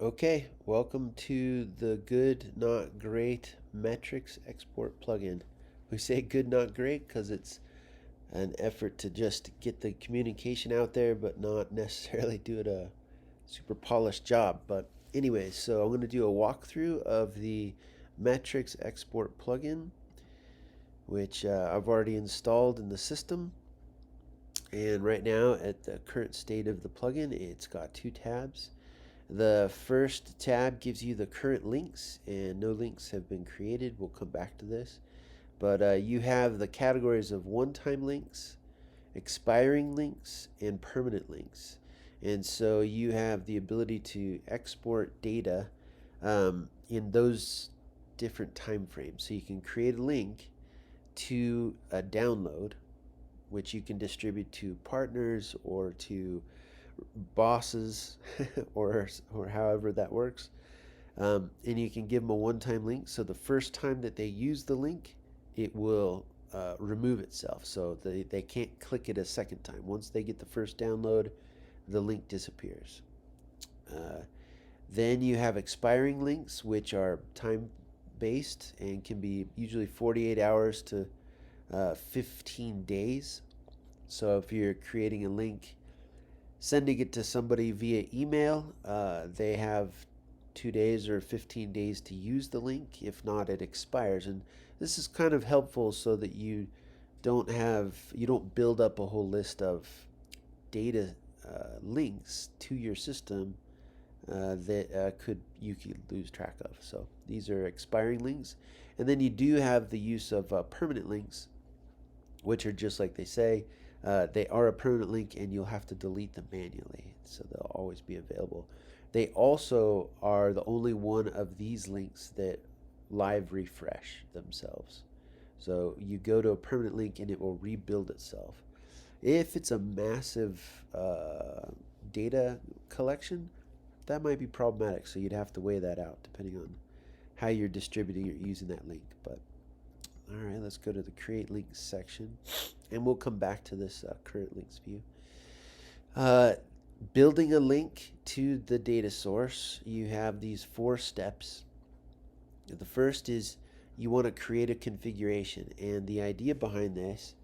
Okay, welcome to the Good Not Great Metrics Export plugin. We say good not great because it's an effort to just get the communication out there, but not necessarily do it a super polished job. But anyway, so I'm going to do a walkthrough of the Metrics Export plugin, which I've already installed in the system. And right now, at the current state of the plugin, it's got two tabs. The first tab gives you the current links, and no links have been created. We'll come back to this. But you have the categories of one-time links, expiring links, and permanent links. And so you have the ability to export data in those different time frames. So you can create a link to a download, which you can distribute to partners or to bosses or however that works. And you can give them a one-time link. So the first time that they use the link, it will remove itself. So they can't click it a second time. Once they get the first download, the link disappears. Uh, then you have expiring links, which are time based and can be usually 48 hours to 15 days. So if you're creating a link, sending it to somebody via email, they have 2 days or 15 days to use the link. If not, it expires. And this is kind of helpful so that you don't build up a whole list of data links to your system that you could lose track of. So these are expiring links, and then you do have the use of permanent links, which are just like they say. They are a permanent link, and you'll have to delete them manually, so they'll always be available. They also are the only one of these links that live refresh themselves. So you go to a permanent link, and it will rebuild itself. If it's a massive data collection, that might be problematic. So you'd have to weigh that out depending on how you're distributing or using that link. But all right, let's go to the create links section, and we'll come back to this current links view. Uh, Building a link to the data source, you have these 4 steps. The first is you want to create a configuration, and the idea behind this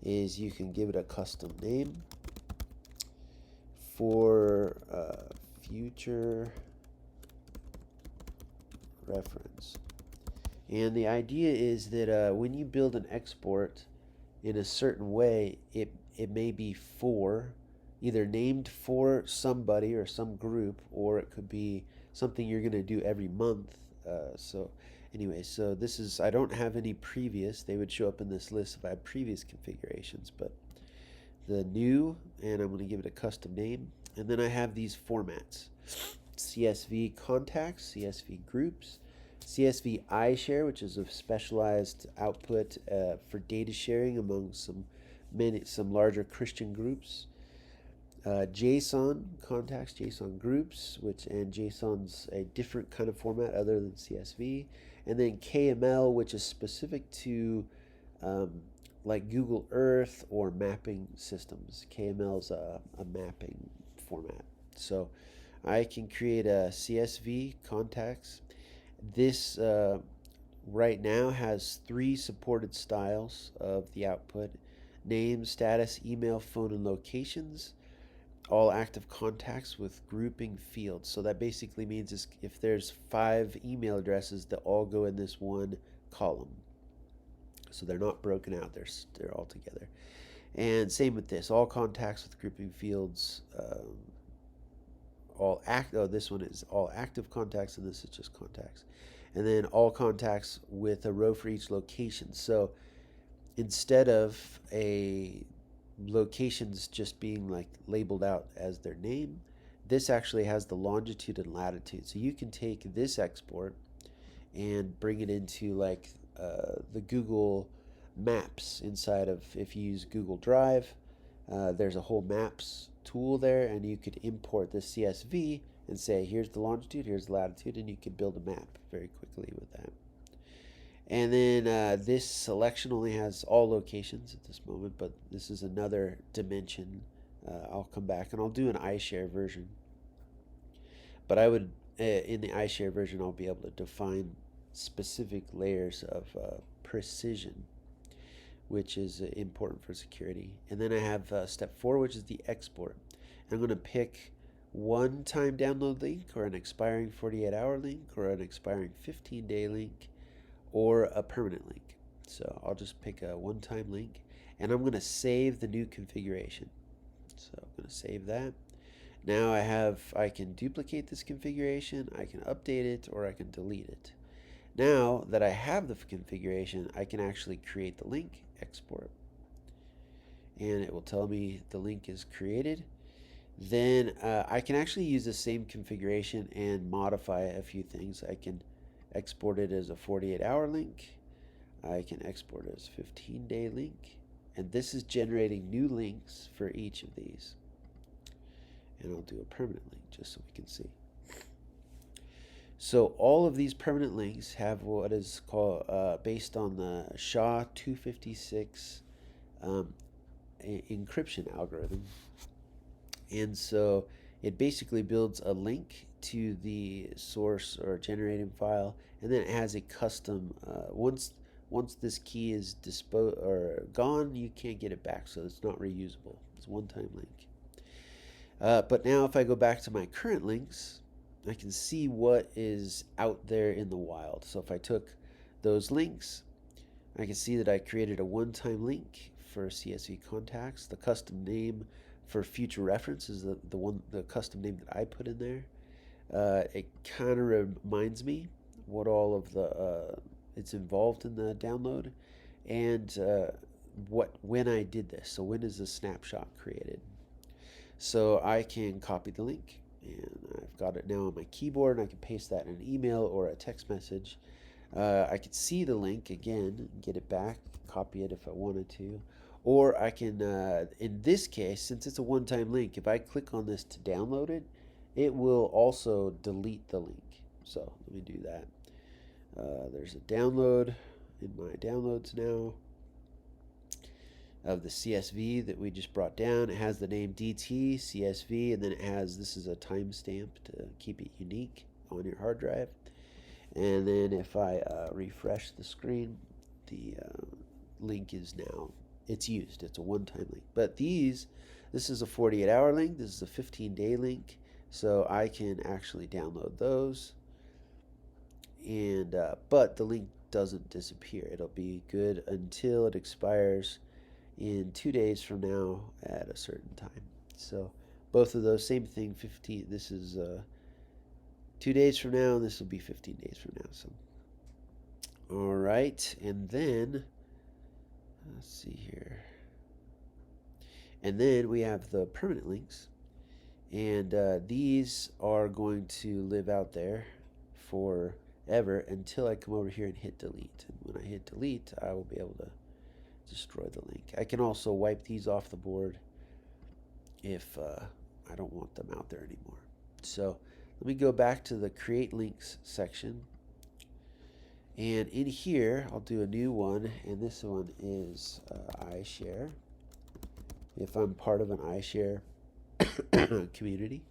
is you can give it a custom name for future reference. And the idea is that when you build an export in a certain way, it may be for either named for somebody or some group, or it could be something you're going to do every month. So anyway, so this is, I don't have any previous. They would show up in this list if I had previous configurations, but the new, and I'm going to give it a custom name. And then I have these formats: CSV contacts, CSV groups, CSV iShare, which is a specialized output for data sharing among some larger Christian groups. JSON contacts, JSON groups, and JSON's a different kind of format other than CSV. And then KML, which is specific to like Google Earth or mapping systems. KML is a mapping format. So I can create a CSV contacts. This right now has 3 supported styles of the output: name, status, email, phone, and locations. All active contacts with grouping fields. So that basically means if there's 5 email addresses, that all go in this one column. So they're not broken out, they're all together. And same with this, all contacts with grouping fields. This one is all active contacts, and this is just contacts. And then all contacts with a row for each location. So instead of a locations just being like labeled out as their name, this actually has the longitude and latitude. So you can take this export and bring it into like the Google Maps inside of, if you use Google Drive, there's a whole maps tool there, and you could import the CSV and say, here's the longitude, here's the latitude, and you could build a map very quickly with that. And then this selection only has all locations at this moment, but this is another dimension. I'll come back and I'll do an iShare version. But I would in the iShare version, I'll be able to define specific layers of precision, which is important for security. And then I have step 4, which is the export. I'm going to pick one time download link, or an expiring 48-hour link, or an expiring 15-day link, or a permanent link. So I'll just pick a one-time link, and I'm going to save the new configuration. So I'm going to save that. Now I can duplicate this configuration, I can update it, or I can delete it. Now that I have the configuration, I can actually create the link, export, and it will tell me the link is created. Then I can actually use the same configuration and modify a few things. I can export it as a 48-hour link. I can export it as a 15-day link. And this is generating new links for each of these. And I'll do a permanent link just so we can see. So all of these permanent links have what is called, based on the SHA-256 encryption algorithm. And so it basically builds a link to the source or generating file, and then it has a custom, once this key is gone, you can't get it back, so it's not reusable. It's a one-time link. But now if I go back to my current links, I can see what is out there in the wild. So if I took those links, I can see that I created a one-time link for CSV contacts. The custom name for future reference is the custom name that I put in there. It kind of reminds me what all of the it's involved in the download, and when I did this. So when is the snapshot created? So I can copy the link, and I've got it now on my keyboard, and I can paste that in an email or a text message. I could see the link again, get it back, copy it if I wanted to. Or I can, in this case, since it's a one-time link, if I click on this to download it, it will also delete the link. So let me do that. There's a download in my downloads now of the CSV that we just brought down. It has the name DT CSV, and then it has, this is a timestamp to keep it unique on your hard drive. And then if I refresh the screen, the link is now, it's used. It's a one-time link. But this is a 48-hour link. This is a 15-day link. So I can actually download those. And but the link doesn't disappear. It'll be good until it expires in 2 days from now at a certain time. So both of those, same thing, 15. This is 2 days from now, and this will be 15 days from now. So, all right, and then let's see here. And then we have the permanent links, and these are going to live out there forever until I come over here and hit delete. And when I hit delete, I will be able to destroy the link. I can also wipe these off the board if I don't want them out there anymore. So let me go back to the create links section, and in here I'll do a new one, and this one is iShare. If I'm part of an iShare community,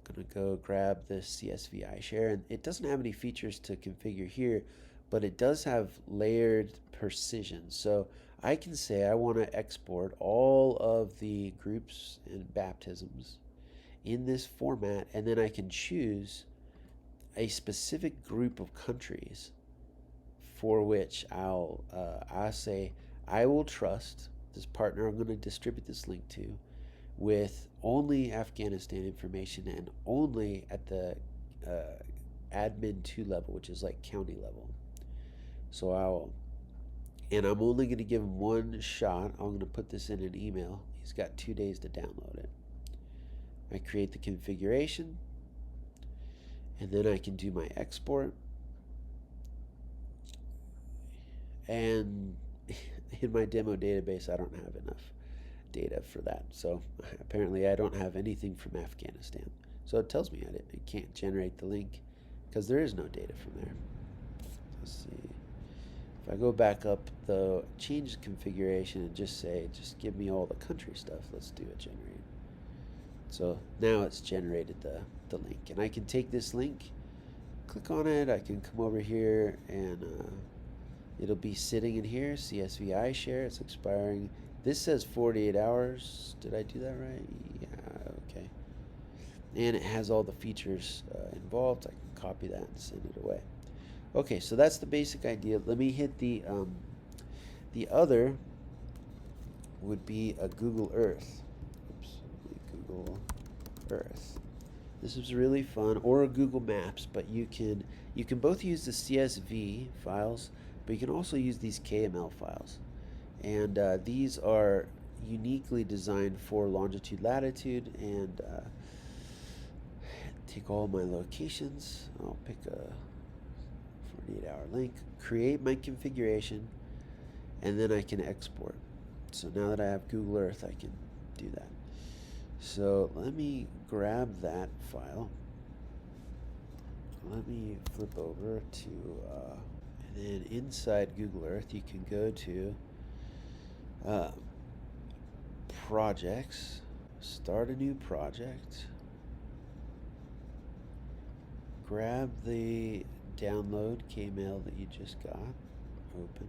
I'm gonna go grab this CSV iShare, and it doesn't have any features to configure here, but it does have layered precision. So I can say I want to export all of the groups and baptisms in this format, and then I can choose a specific group of countries for which I say I will trust this partner I'm going to distribute this link to with only Afghanistan information, and only at the admin 2 level, which is like county level. So I'm only going to give him one shot. I'm going to put this in an email. He's got 2 days to download it. I create the configuration, and then I can do my export. And in my demo database, I don't have enough data for that. So apparently I don't have anything from Afghanistan. So it tells me it can't generate the link because there is no data from there. Let's see. If I go back up, change the configuration and just give me all the country stuff. Let's do it generate. So now it's generated the the link. And I can take this link, click on it, I can come over here, and it'll be sitting in here, CSV iShare, it's expiring. This says 48 hours. Did I do that right? Yeah, okay. And it has all the features involved. I can copy that and send it away. Okay, so that's the basic idea. Let me hit the other would be a Google Earth. Oops, Google Earth. This is really fun, or a Google Maps, but you can both use the CSV files, but you can also use these KML files. And these are uniquely designed for longitude, latitude, and take all my locations. I'll pick a 48-hour link, create my configuration, and then I can export. So now that I have Google Earth, I can do that. So let me grab that file. Let me flip over to, and then inside Google Earth, you can go to projects, start a new project, grab the download KML that you just got, open,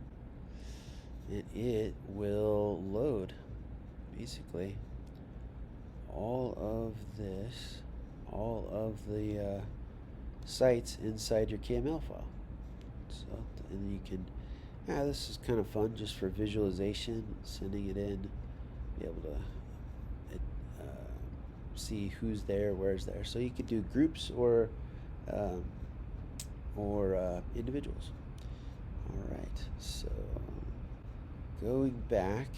and it will load basically all of this, all of the sites inside your KML file. So, and you can, this is kind of fun just for visualization, sending it in, be able to see who's there, where's there. So you could do groups or individuals. All right, so going back,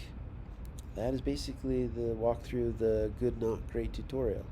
that is basically the walkthrough of the Good Not Great tutorial.